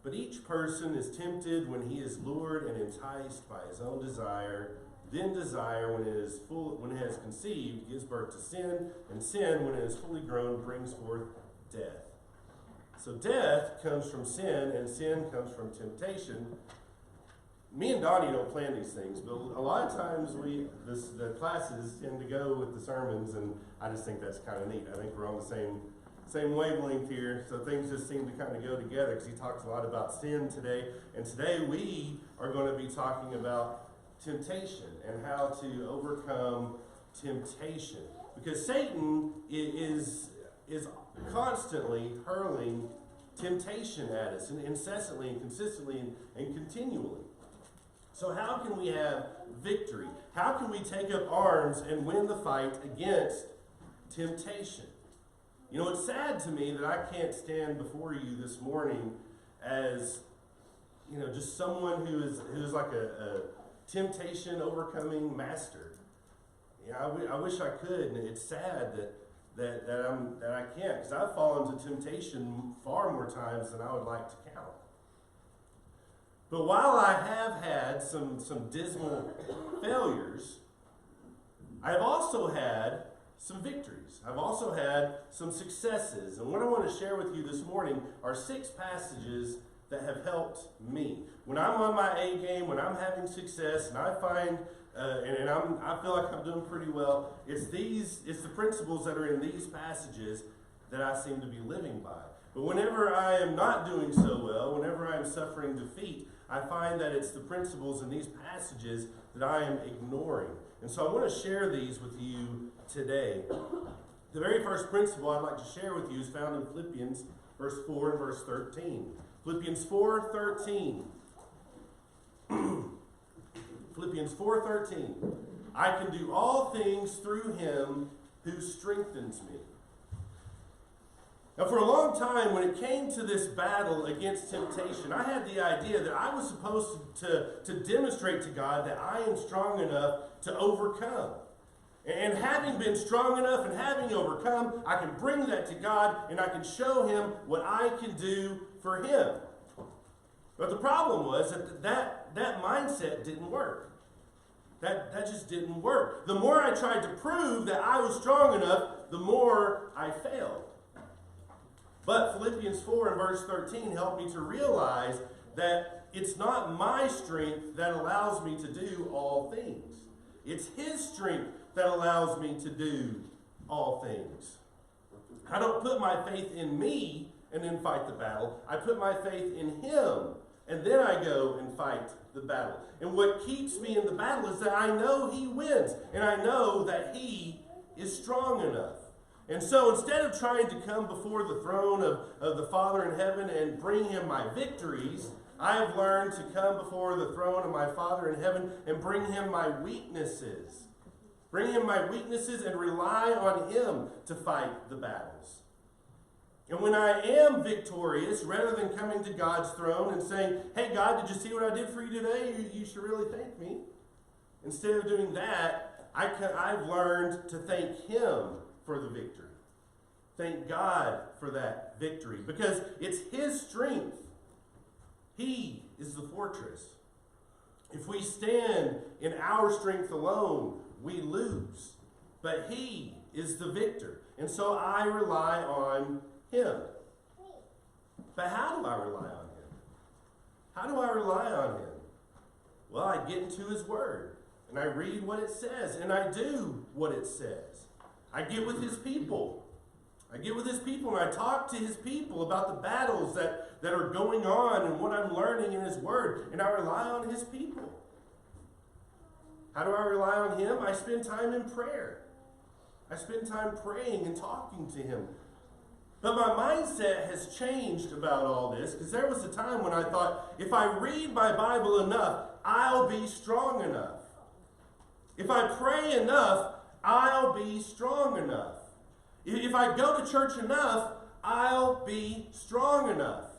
But each person is tempted when he is lured and enticed by his own desire. Then desire, when it has conceived, gives birth to sin, and sin, when it is fully grown, brings forth death. So death comes from sin, and sin comes from temptation. Me and Donnie don't plan these things, but a lot of times the classes tend to go with the sermons, and I just think that's kind of neat. I think we're on the same wavelength here, so things just seem to kind of go together, because he talks a lot about sin today, and today we are going to be talking about temptation and how to overcome temptation, because Satan is constantly hurling temptation at us, and incessantly and consistently and continually. So how can we have victory? How can we take up arms and win the fight against temptation? You know, it's sad to me that I can't stand before you this morning as, you know, just someone who's like a temptation overcoming master. You know, I wish I could, and it's sad that I can't, because I've fallen to temptation far more times than I would like to count. But while I have had some dismal failures, I've also had some victories. I've also had some successes. And what I want to share with you this morning are 6 passages that have helped me. When I'm on my A game, when I'm having success, and I find, I feel like I'm doing pretty well, it's the principles that are in these passages that I seem to be living by. But whenever I am not doing so well, whenever I am suffering defeat, I find that it's the principles in these passages that I am ignoring. And so I want to share these with you today. The very first principle I'd like to share with you is found in Philippians verse 4 and verse 13. Philippians 4:13. Philippians 4:13. I can do all things through him who strengthens me. Now, for a long time, when it came to this battle against temptation, I had the idea that I was supposed to demonstrate to God that I am strong enough to overcome. And having been strong enough and having overcome, I can bring that to God and I can show him what I can do for him. But the problem was that mindset didn't work. That just didn't work. The more I tried to prove that I was strong enough, the more I failed. But Philippians 4 and verse 13 helped me to realize that it's not my strength that allows me to do all things. It's his strength that allows me to do all things. I don't put my faith in me and then fight the battle. I put my faith in him, and then I go and fight the battle. And what keeps me in the battle is that I know he wins, and I know that he is strong enough. And so instead of trying to come before the throne of the Father in heaven and bring him my victories, I have learned to come before the throne of my Father in heaven and bring him my weaknesses. Bring him my weaknesses and rely on him to fight the battles. And when I am victorious, rather than coming to God's throne and saying, hey God, did you see what I did for you today? You should really thank me. Instead of doing that, I've learned to thank him for the victory. Thank God for that victory, because it's his strength. He is the fortress. If we stand in our strength alone, we lose. But he is the victor. And so I rely on him. But how do I rely on him? How do I rely on him? Well, I get into his word, and I read what it says, and I do what it says. I get with his people. I get with his people and I talk to his people about the battles that are going on and what I'm learning in his word. And I rely on his people. How do I rely on him? I spend time in prayer. I spend time praying and talking to him. But my mindset has changed about all this, because there was a time when I thought, if I read my Bible enough, I'll be strong enough. If I pray enough, I'll be strong enough. If I go to church enough, I'll be strong enough.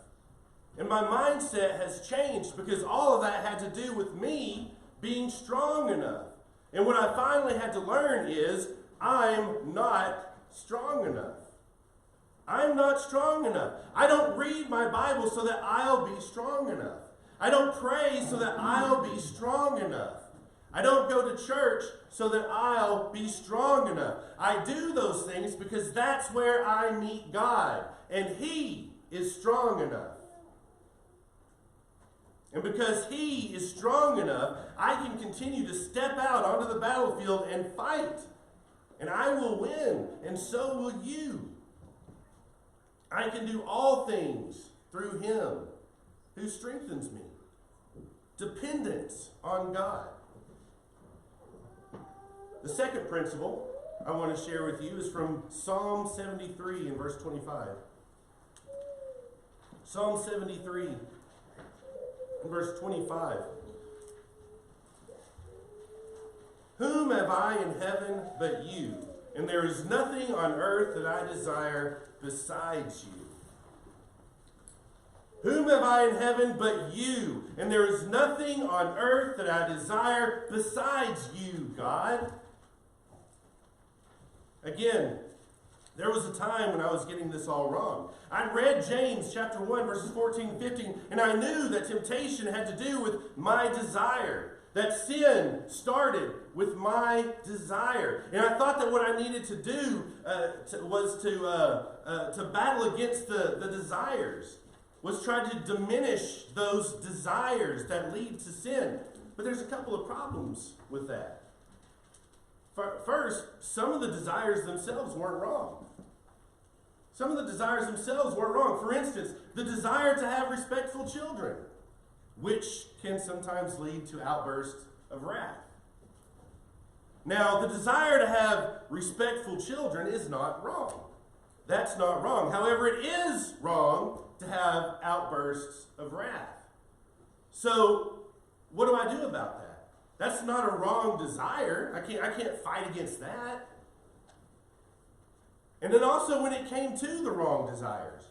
And my mindset has changed because all of that had to do with me being strong enough. And what I finally had to learn is I'm not strong enough. I'm not strong enough. I don't read my Bible so that I'll be strong enough. I don't pray so that I'll be strong enough. I don't go to church so that I'll be strong enough. I do those things because that's where I meet God, and He is strong enough. And because He is strong enough, I can continue to step out onto the battlefield and fight. And I will win, and so will you. I can do all things through Him who strengthens me. Dependence on God. The second principle I want to share with you is from Psalm 73 in verse 25. Psalm 73 in verse 25. Whom have I in heaven but you? And there is nothing on earth that I desire besides you. Whom have I in heaven but you? And there is nothing on earth that I desire besides you, God. Again, there was a time when I was getting this all wrong. I read James chapter 1, verses 14 and 15, and I knew that temptation had to do with my desire. That sin started with my desire. And I thought that what I needed to do was to battle against the desires, was try to diminish those desires that lead to sin. But there's a couple of problems with that. First, some of the desires themselves weren't wrong. Some of the desires themselves weren't wrong. For instance, the desire to have respectful children, which can sometimes lead to outbursts of wrath. Now, the desire to have respectful children is not wrong. That's not wrong. However, it is wrong to have outbursts of wrath. So, what do I do about that? That's not a wrong desire. I can't fight against that. And then also when it came to the wrong desires.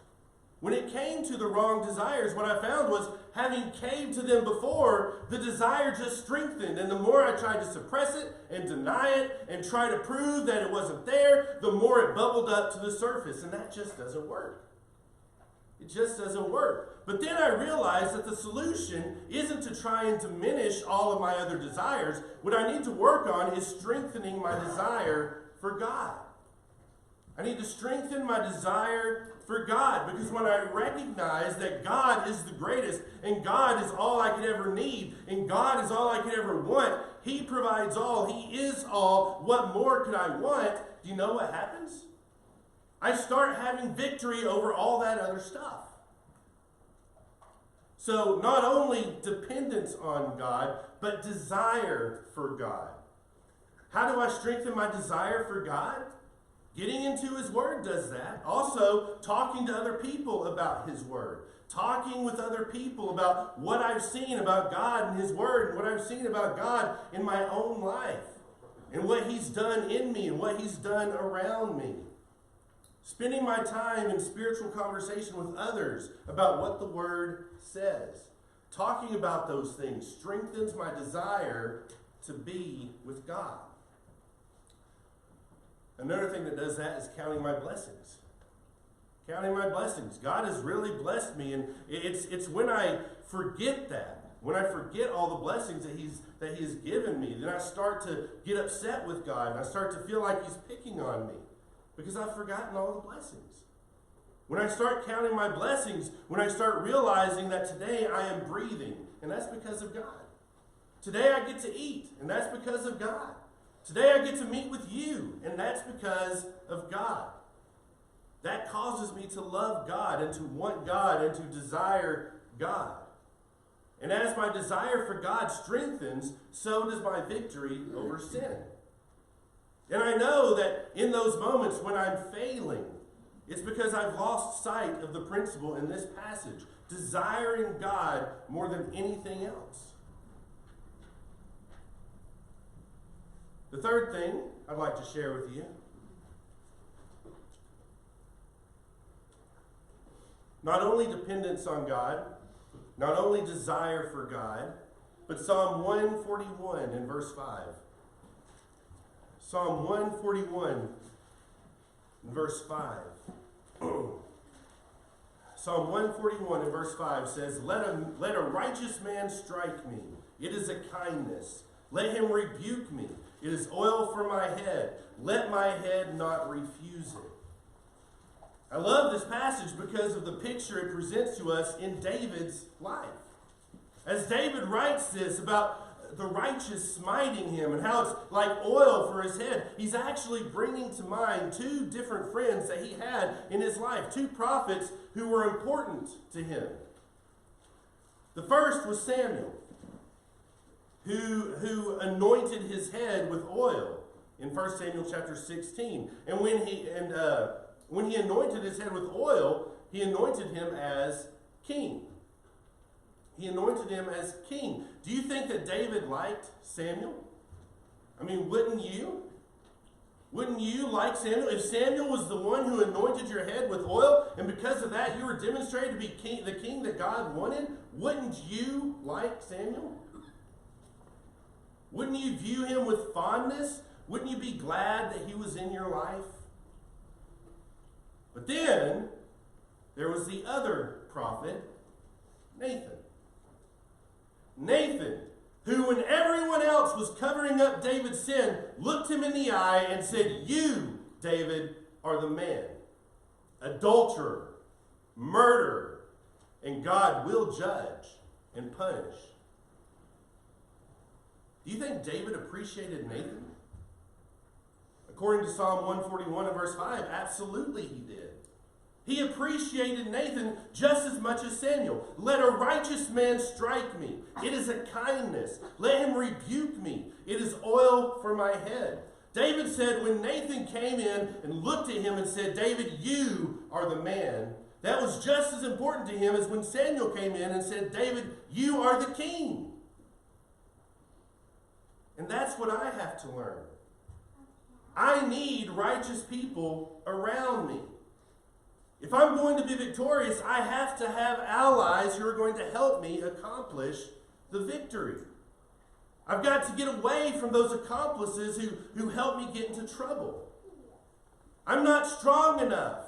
When it came to the wrong desires, what I found was having caved to them before, the desire just strengthened. And the more I tried to suppress it and deny it and try to prove that it wasn't there, the more it bubbled up to the surface. And that just doesn't work. It just doesn't work. But then I realized that the solution isn't to try and diminish all of my other desires. What I need to work on is strengthening my desire for God. I need to strengthen my desire for God, because when I recognize that God is the greatest and God is all I could ever need and God is all I could ever want, He provides all, He is all, what more could I want? Do you know what happens? I start having victory over all that other stuff. So not only dependence on God, but desire for God. How do I strengthen my desire for God? Getting into His Word does that. Also, talking to other people about His Word. Talking with other people about what I've seen about God and His Word, and what I've seen about God in my own life, and what He's done in me, and what He's done around me. Spending my time in spiritual conversation with others about what the Word says. Talking about those things strengthens my desire to be with God. Another thing that does that is counting my blessings. Counting my blessings. God has really blessed me, and it's when I forget that, when I forget all the blessings that He has given me, then I start to get upset with God, and I start to feel like He's picking on me because I've forgotten all the blessings. When I start counting my blessings, when I start realizing that today I am breathing, and that's because of God. Today I get to eat, and that's because of God. Today I get to meet with you, and that's because of God. That causes me to love God and to want God and to desire God. And as my desire for God strengthens, so does my victory over sin. And I know that in those moments when I'm failing, it's because I've lost sight of the principle in this passage, desiring God more than anything else. The third thing I'd like to share with you, not only dependence on God, not only desire for God, but Psalm 141 in verse 5. Psalm 141 in verse 5. Psalm 141 and verse 5 says, let a righteous man strike me. It is a kindness. Let him rebuke me. It is oil for my head. Let my head not refuse it. I love this passage because of the picture it presents to us in David's life. As David writes this about the righteous smiting him and how it's like oil for his head, he's actually bringing to mind two different friends that he had in his life, two prophets who were important to him. The first was Samuel, who anointed his head with oil in 1 Samuel chapter 16. And when he anointed his head with oil, he anointed him as king. He anointed him as king. Do you think that David liked Samuel? I mean, wouldn't you? Wouldn't you like Samuel? If Samuel was the one who anointed your head with oil, and because of that you were demonstrated to be the king that God wanted, wouldn't you like Samuel? Wouldn't you view him with fondness? Wouldn't you be glad that he was in your life? But then, there was the other prophet, Nathan. Nathan, who when everyone else was covering up David's sin, looked him in the eye and said, you, David, are the man. Adulterer, murderer, and God will judge and punish. Do you think David appreciated Nathan? According to Psalm 141 and verse 5, absolutely he did. He appreciated Nathan just as much as Samuel. Let a righteous man strike me. It is a kindness. Let him rebuke me. It is oil for my head. David said when Nathan came in and looked at him and said, David, you are the man, that was just as important to him as when Samuel came in and said, David, you are the king. And that's what I have to learn. I need righteous people around me. If I'm going to be victorious, I have to have allies who are going to help me accomplish the victory. I've got to get away from those accomplices who help me get into trouble. I'm not strong enough,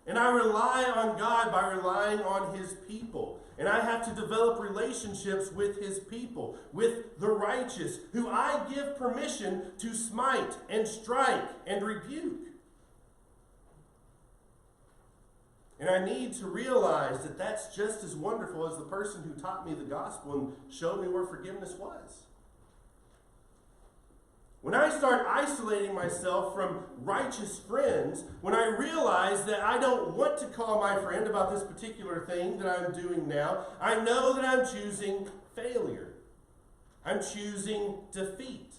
and I rely on God by relying on his people. And I have to develop relationships with his people, with the righteous, who I give permission to smite and strike and rebuke. And I need to realize that that's just as wonderful as the person who taught me the gospel and showed me where forgiveness was. When I start isolating myself from righteous friends, when I realize that I don't want to call my friend about this particular thing that I'm doing now, I know that I'm choosing failure. I'm choosing defeat.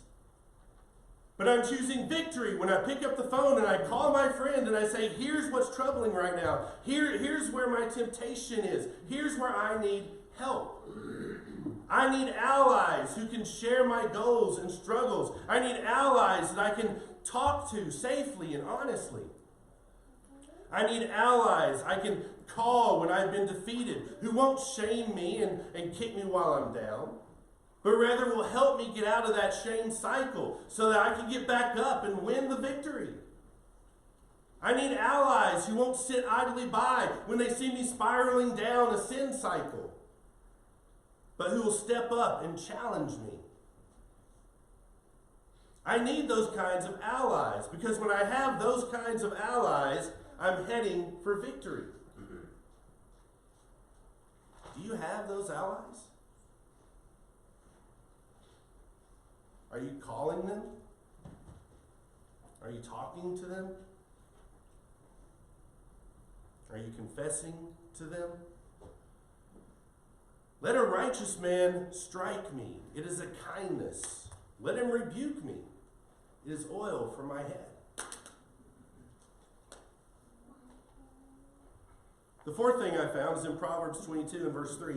But I'm choosing victory when I pick up the phone and I call my friend and I say, here's what's troubling right now. Here's where my temptation is. Here's where I need help. I need allies who can share my goals and struggles. I need allies that I can talk to safely and honestly. I need allies I can call when I've been defeated, who won't shame me and kick me while I'm down, but rather will help me get out of that shame cycle so that I can get back up and win the victory. I need allies who won't sit idly by when they see me spiraling down a sin cycle, but who will step up and challenge me. I need those kinds of allies, because when I have those kinds of allies, I'm heading for victory. Do you have those allies? Are you calling them? Are you talking to them? Are you confessing to them? Let a righteous man strike me. It is a kindness. Let him rebuke me. It is oil for my head. The fourth thing I found is in Proverbs 22 and verse 3.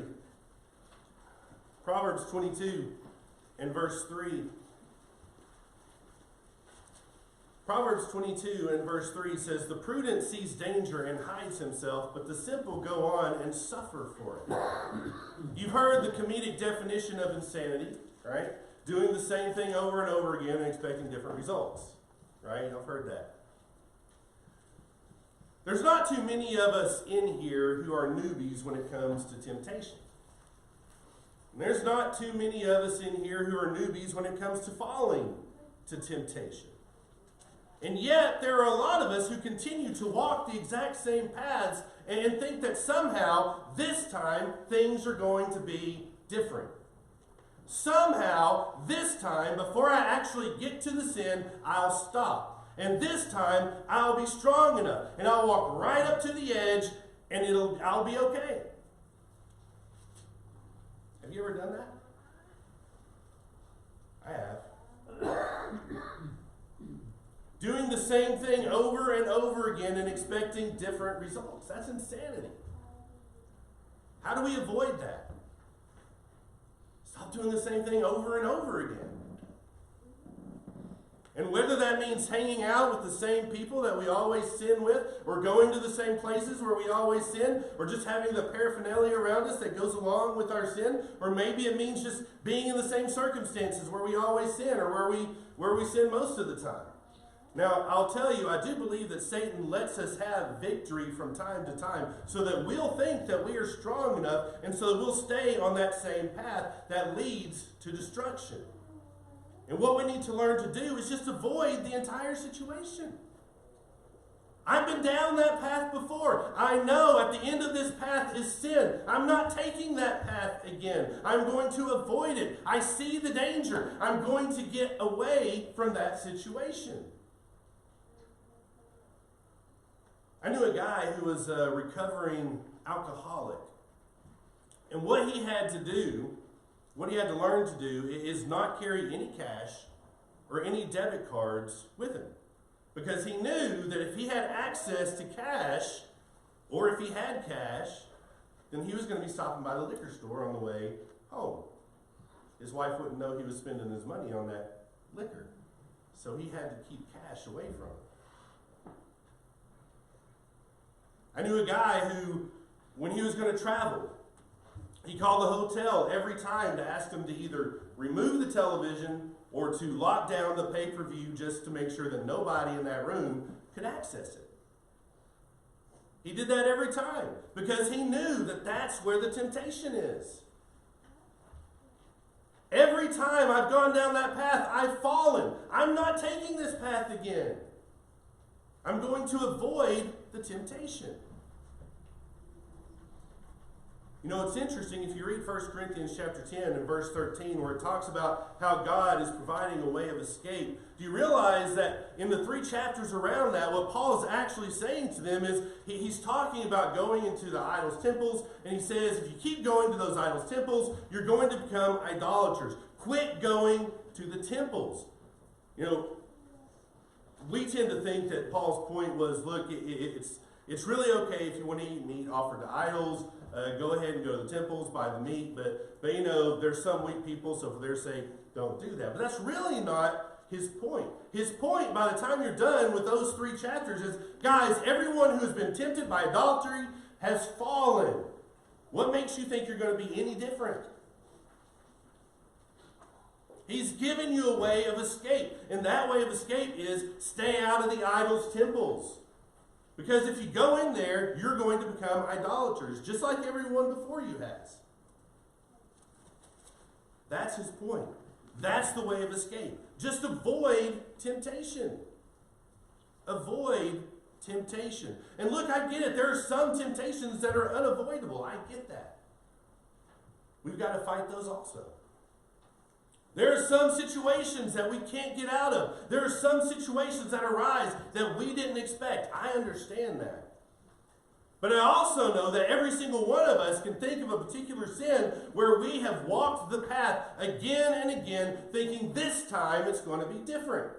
Proverbs 22 and verse 3. Proverbs 22 and verse 3 says, the prudent sees danger and hides himself, but the simple go on and suffer for it. You've heard the comedic definition of insanity, right? Doing the same thing over and over again and expecting different results, right? I've heard that. There's not too many of us in here who are newbies when it comes to temptation. And there's not too many of us in here who are newbies when it comes to falling to temptation. And yet, there are a lot of us who continue to walk the exact same paths and think that somehow, this time, things are going to be different. Somehow, this time, before I actually get to the sin, I'll stop. And this time, I'll be strong enough. And I'll walk right up to the edge, and I'll be okay. Have you ever done that? I have. Doing the same thing over and over again and expecting different results. That's insanity. How do we avoid that? Stop doing the same thing over and over again. And whether that means hanging out with the same people that we always sin with, or going to the same places where we always sin, or just having the paraphernalia around us that goes along with our sin, or maybe it means just being in the same circumstances where we always sin, or where we sin most of the time. Now, I'll tell you, I do believe that Satan lets us have victory from time to time so that we'll think that we are strong enough, and so that we'll stay on that same path that leads to destruction. And what we need to learn to do is just avoid the entire situation. I've been down that path before. I know at the end of this path is sin. I'm not taking that path again. I'm going to avoid it. I see the danger. I'm going to get away from that situation. I knew a guy who was a recovering alcoholic. And what he had to do, what he had to learn to do, is not carry any cash or any debit cards with him. Because he knew that if he had access to cash, or if he had cash, then he was going to be stopping by the liquor store on the way home. His wife wouldn't know he was spending his money on that liquor. So he had to keep cash away from him. I knew a guy who, when he was going to travel, he called the hotel every time to ask them to either remove the television or to lock down the pay-per-view just to make sure that nobody in that room could access it. He did that every time because he knew that that's where the temptation is. Every time I've gone down that path, I've fallen. I'm not taking this path again. I'm going to avoid the temptation. You know, it's interesting if you read 1 Corinthians chapter 10 and verse 13 where it talks about how God is providing a way of escape. Do you realize that in the 3 chapters around that, what Paul is actually saying to them is he's talking about going into the idols' temples, and he says if you keep going to those idols' temples, you're going to become idolaters. Quit going to the temples. You know, we tend to think that Paul's point was, look, it's really okay if you want to eat meat offered to idols. Go ahead and go to the temples, buy the meat, but you know, there's some weak people, so for their sake, don't do that. But that's really not his point. His point, by the time you're done with those 3 chapters, is, guys, everyone who's been tempted by adultery has fallen. What makes you think you're going to be any different? He's given you a way of escape, and that way of escape is stay out of the idols' temples. Because if you go in there, you're going to become idolaters, just like everyone before you has. That's his point. That's the way of escape. Just avoid temptation. Avoid temptation. And look, I get it. There are some temptations that are unavoidable. I get that. We've got to fight those also. There are some situations that we can't get out of. There are some situations that arise that we didn't expect. I understand that. But I also know that every single one of us can think of a particular sin where we have walked the path again and again, thinking this time it's going to be different.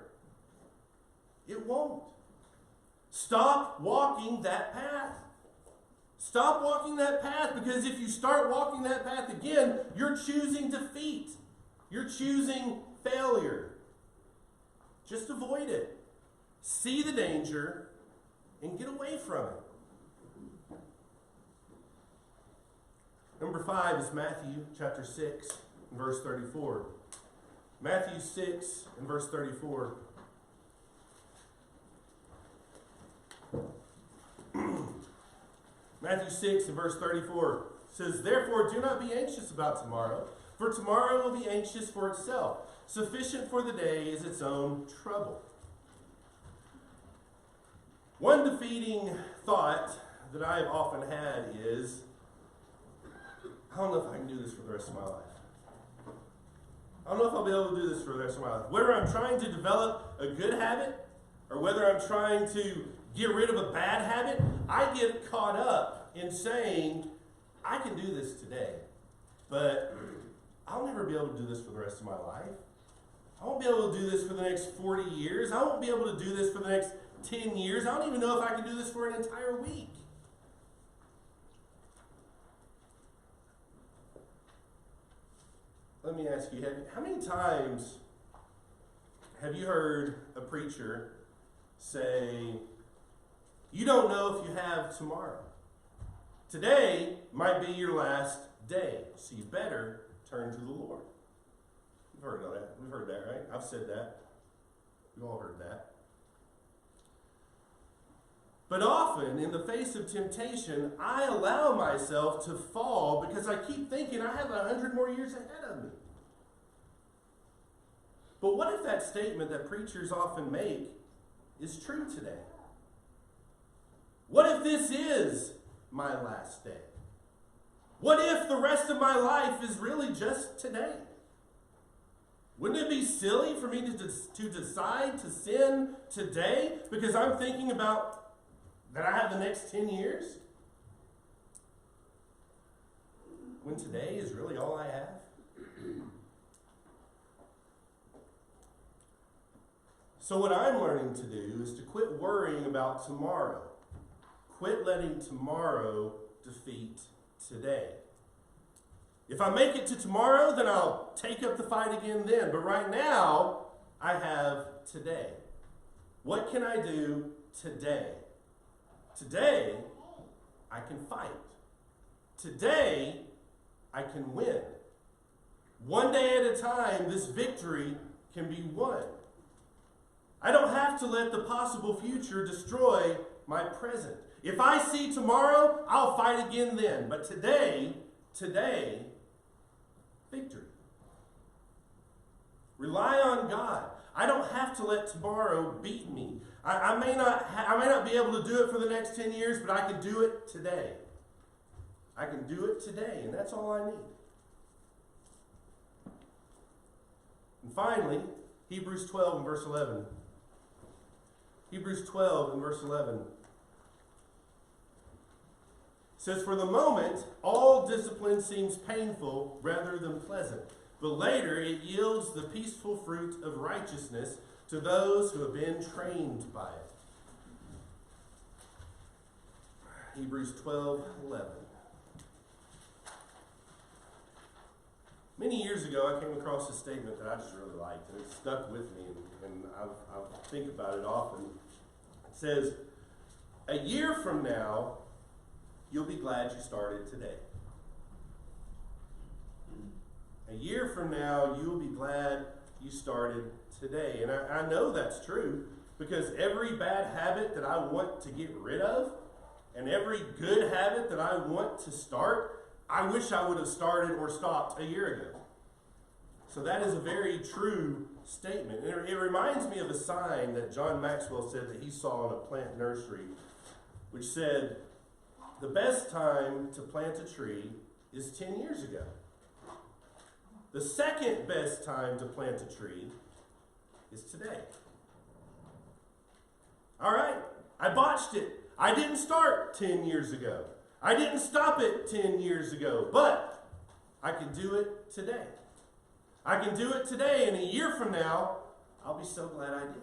It won't. Stop walking that path. Stop walking that path, because if you start walking that path again, you're choosing defeat. You're choosing failure. Just avoid it. See the danger and get away from it. Number 5 is Matthew chapter 6 and verse 34. Matthew 6 and verse 34. Matthew 6 and verse 34 says, "Therefore do not be anxious about tomorrow, for tomorrow will be anxious for itself. Sufficient for the day is its own trouble." One defeating thought that I have often had is, I don't know if I can do this for the rest of my life. I don't know if I'll be able to do this for the rest of my life. Whether I'm trying to develop a good habit or whether I'm trying to get rid of a bad habit, I get caught up in saying, I can do this today, but I'll never be able to do this for the rest of my life. I won't be able to do this for the next 40 years. I won't be able to do this for the next 10 years. I don't even know if I can do this for an entire week. Let me ask you, how many times have you heard a preacher say, you don't know if you have tomorrow? Today might be your last day, so you better turn to the Lord. You've heard of that. We've heard that, right? I've said that. We've all heard that. But often, in the face of temptation, I allow myself to fall because I keep thinking I have 100 more years ahead of me. But what if that statement that preachers often make is true today? What if this is my last day? What if the rest of my life is really just today? Wouldn't it be silly for me to decide to sin today because I'm thinking about that I have the next 10 years? When today is really all I have? So what I'm learning to do is to quit worrying about tomorrow. Quit letting tomorrow defeat today. If I make it to tomorrow, then I'll take up the fight again then. But right now, I have today. What can I do today? Today, I can fight. Today, I can win. One day at a time, this victory can be won. I don't have to let the possible future destroy my present. If I see tomorrow, I'll fight again then. But today, victory. Rely on God. I don't have to let tomorrow beat me. I may not be able to do it for the next 10 years, but I can do it today. I can do it today, and that's all I need. And finally, Hebrews 12 and verse 11. Hebrews 12 and verse 11 says, "For the moment, all discipline seems painful rather than pleasant, but later it yields the peaceful fruit of righteousness to those who have been trained by it." Hebrews 12:11. Many years ago, I came across a statement that I just really liked, and it stuck with me, and I think about it often. It says, "A year from now, you'll be glad you started today." A year from now, you'll be glad you started today. And I know that's true, because every bad habit that I want to get rid of, and every good habit that I want to start, I wish I would have started or stopped a year ago. So that is a very true statement. And it reminds me of a sign that John Maxwell said that he saw in a plant nursery, which said, "The best time to plant a tree is 10 years ago. The second best time to plant a tree is today." All right, I botched it. I didn't start 10 years ago. I didn't stop it 10 years ago, but I can do it today. I can do it today, and a year from now, I'll be so glad I did.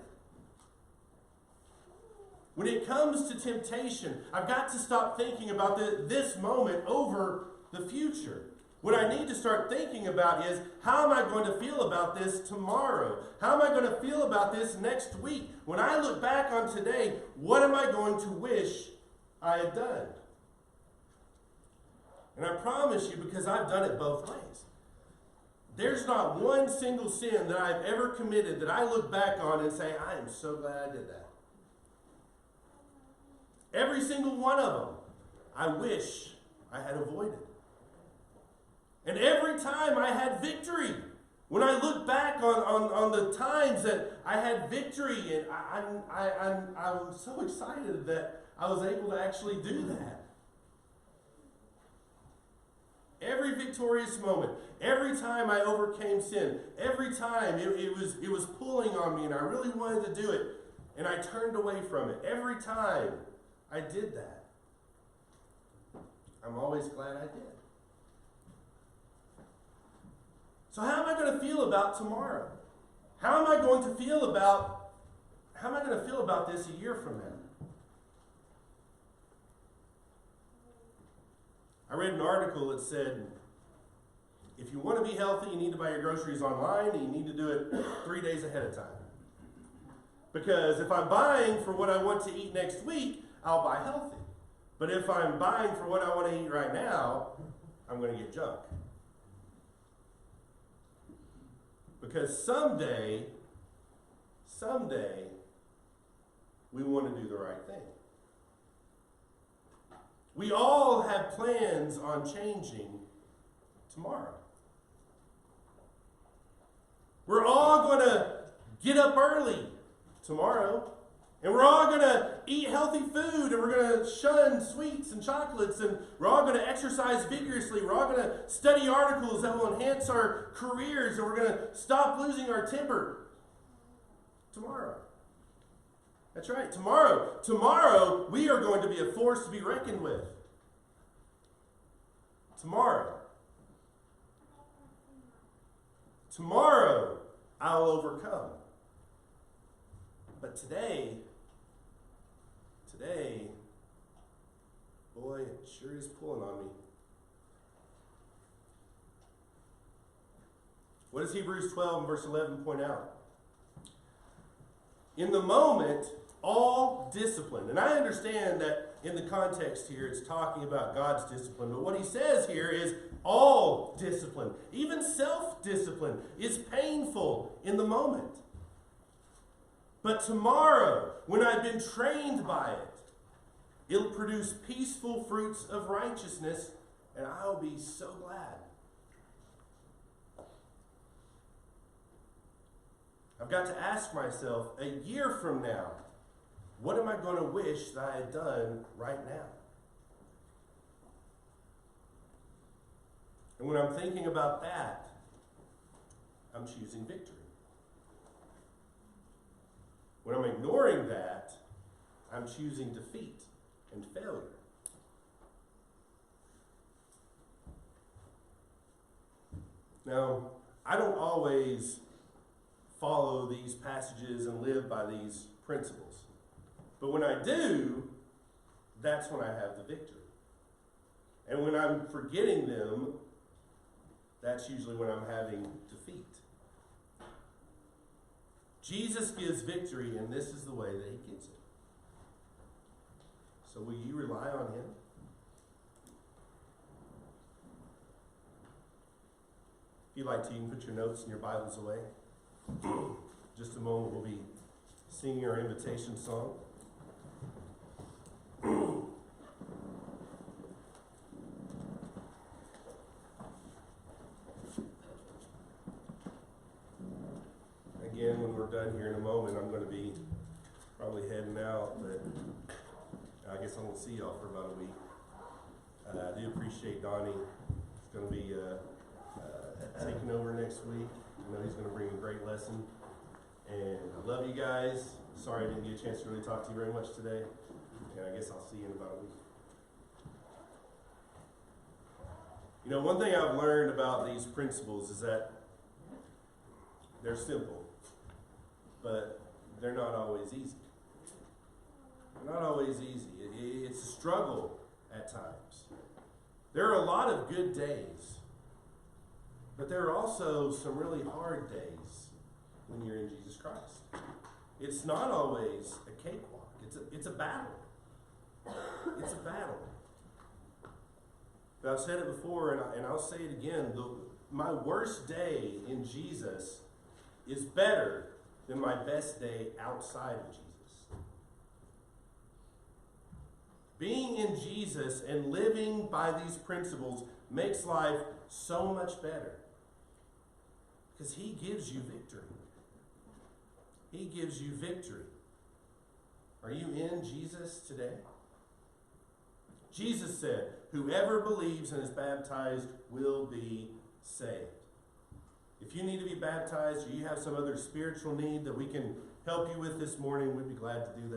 When it comes to temptation, I've got to stop thinking about this moment over the future. What I need to start thinking about is, how am I going to feel about this tomorrow? How am I going to feel about this next week? When I look back on today, what am I going to wish I had done? And I promise you, because I've done it both ways, there's not one single sin that I've ever committed that I look back on and say, I am so glad I did that. Every single one of them, I wish I had avoided. And every time I had victory, when I look back on the times that I had victory, and I'm so excited that I was able to actually do that. Every victorious moment, every time I overcame sin, every time it was pulling on me and I really wanted to do it, and I turned away from it. Every time I did that, I'm always glad I did. So how am I going to feel about tomorrow? How am I going to feel about this a year from now? I read an article that said, if you want to be healthy, you need to buy your groceries online, and you need to do it 3 days ahead of time. Because if I'm buying for what I want to eat next week, I'll buy healthy. But if I'm buying for what I want to eat right now, I'm going to get junk. Because someday, we want to do the right thing. We all have plans on changing tomorrow. We're all going to get up early tomorrow. And we're all going to eat healthy food. And we're going to shun sweets and chocolates. And we're all going to exercise vigorously. We're all going to study articles that will enhance our careers. And we're going to stop losing our temper tomorrow. That's right, tomorrow. Tomorrow, we are going to be a force to be reckoned with. Tomorrow. Tomorrow, I'll overcome. But today, boy, it sure is pulling on me. What does Hebrews 12 and verse 11 point out? In the moment, all discipline. And I understand that in the context here, it's talking about God's discipline. But what he says here is all discipline, even self-discipline, is painful in the moment. But tomorrow, when I've been trained by it, it'll produce peaceful fruits of righteousness, and I'll be so glad. I've got to ask myself, a year from now, what am I going to wish that I had done right now? And when I'm thinking about that, I'm choosing victory. When I'm ignoring that, I'm choosing defeat and failure. Now, I don't always follow these passages and live by these principles. But when I do, that's when I have the victory. And when I'm forgetting them, that's usually when I'm having defeat. Jesus gives victory, and this is the way that he gives it. So will you rely on him? If you'd like to, you can put your notes and your Bibles away. Just a moment, we'll be singing our invitation song. Again, when we're done here in a moment, I'm going to be probably heading out, but I guess I won't see y'all for about a week. I do appreciate Donnie. He's going to be taking over next week. I know he's going to bring a great lesson. And I love you guys. Sorry I didn't get a chance to really talk to you very much today. And I guess I'll see you in about a week. You know, one thing I've learned about these principles is that they're simple, but they're not always easy. They're not always easy. It's a struggle at times. There are a lot of good days, but there are also some really hard days when you're in Jesus Christ. It's not always a cakewalk. It's a battle. It's a battle. But I've said it before, and I'll say it again. My worst day in Jesus is better than my best day outside of Jesus. Being in Jesus and living by these principles makes life so much better. Because he gives you victory. He gives you victory. Are you in Jesus today? Jesus said, whoever believes and is baptized will be saved. If you need to be baptized or you have some other spiritual need that we can help you with this morning, we'd be glad to do that.